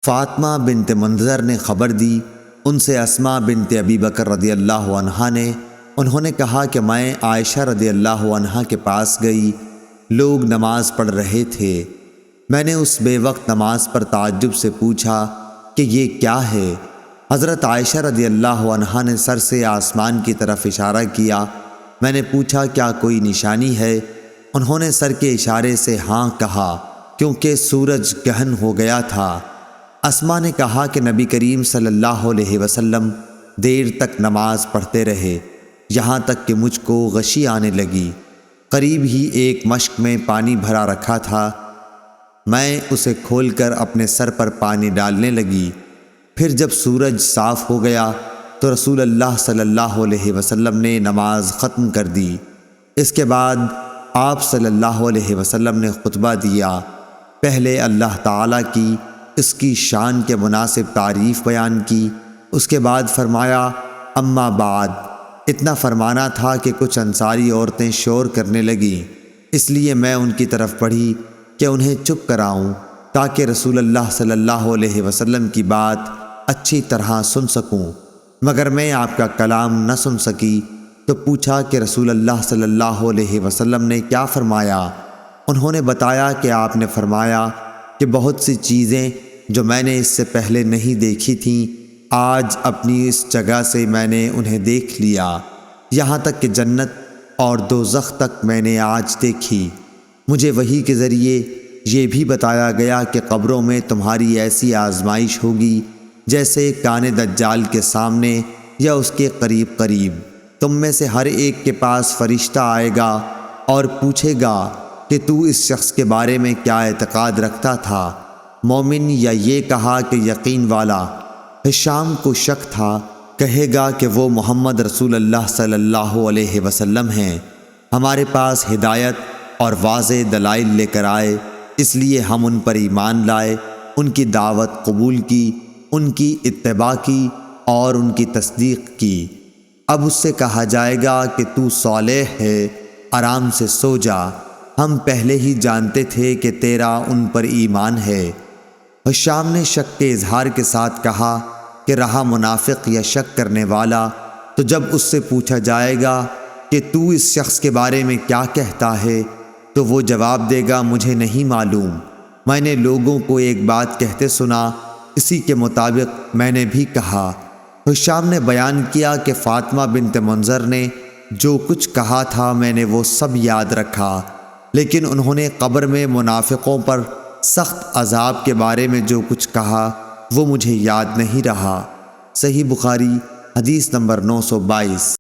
فاطمہ بنت منذر نے خبر دی، ان سے اسماء بنت ابی بکر رضی اللہ عنہا نے، انہوں نے کہا کہ میں عائشہ رضی اللہ عنہا کے پاس گئی، لوگ نماز پڑھ رہے تھے۔ میں نے اس بے وقت نماز پر تعجب سے پوچھا کہ یہ کیا ہے؟ حضرت عائشہ رضی اللہ عنہا نے سر سے آسمان کی طرف اشارہ کیا۔ میں نے پوچھا کیا کوئی نشانی ہے؟ انہوں نے سر کے اشارے سے ہاں کہا، کیونکہ سورج گہن ہو گیا تھا۔ اسماء نے کہا کہ نبی کریم صلی اللہ علیہ وسلم دیر تک نماز پڑھتے رہے، یہاں تک کہ مجھ کو غشی آنے لگی۔ قریب ہی ایک مشک میں پانی بھرا رکھا تھا، میں اسے کھول کر اپنے سر پر پانی ڈالنے لگی۔ پھر جب سورج صاف ہو گیا تو رسول اللہ صلی اللہ علیہ وسلم نے نماز ختم کر دی۔ اس کے بعد آپ صلی اللہ علیہ وسلم نے خطبہ دیا۔ پہلے اللہ تعالیٰ کی اس کی شان کے مناسب تعریف بیان کی، اس کے بعد فرمایا اما بعد۔ اتنا فرمانا تھا کہ کچھ انصاری عورتیں شور کرنے لگیں، اس لیے میں ان کی طرف بڑھی کہ انہیں چپ کراؤں تاکہ رسول اللہ صلی اللہ علیہ وسلم کی بات اچھی طرح سن سکوں، مگر میں آپ کا کلام نہ سن سکی۔ تو پوچھا کہ رسول اللہ صلی اللہ علیہ وسلم نے کیا فرمایا؟ انہوں نے بتایا کہ آپ نے فرمایا کہ بہت سی چیزیں جو میں نے اس سے پہلے نہیں دیکھی تھیں، آج اپنی اس جگہ سے میں نے انہیں دیکھ لیا، یہاں تک کہ جنت اور دوزخ تک میں نے آج دیکھی۔ مجھے وحی کے ذریعے یہ بھی بتایا گیا کہ قبروں میں تمہاری ایسی آزمائش ہوگی جیسے کان دجال کے سامنے یا اس کے قریب قریب۔ تم میں سے ہر ایک کے پاس فرشتہ آئے گا اور پوچھے گا کہ تو اس شخص کے بارے میں کیا اعتقاد رکھتا تھا، مومن یا یہ کہا کہ یقین والا؟ ہشام کو شک تھا، کہے گا کہ وہ محمد رسول اللہ صلی اللہ علیہ وسلم ہیں، ہمارے پاس ہدایت اور واضح دلائل لے کر آئے، اس لیے ہم ان پر ایمان لائے، ان کی دعوت قبول کی، ان کی اتباع کی اور ان کی تصدیق کی۔ اب اس سے کہا جائے گا کہ تو صالح ہے، آرام سے سو جا، ہم پہلے ہی جانتے تھے کہ تیرا ان پر ایمان ہے۔ ہشام نے شک کے اظہار کے ساتھ کہا کہ رہا منافق یا شک کرنے والا، تو جب اس سے پوچھا جائے گا کہ تو اس شخص کے بارے میں کیا کہتا ہے، تو وہ جواب دے گا مجھے نہیں معلوم، میں نے لوگوں کو ایک بات کہتے سنا، اسی کے مطابق میں نے بھی کہا۔ ہشام نے بیان کیا کہ فاطمہ بنت منذر نے جو کچھ کہا تھا میں نے وہ سب یاد رکھا، لیکن انہوں نے قبر میں منافقوں پر سخت عذاب کے بارے میں جو کچھ کہا وہ مجھے یاد نہیں رہا۔ صحیح بخاری حدیث نمبر 922۔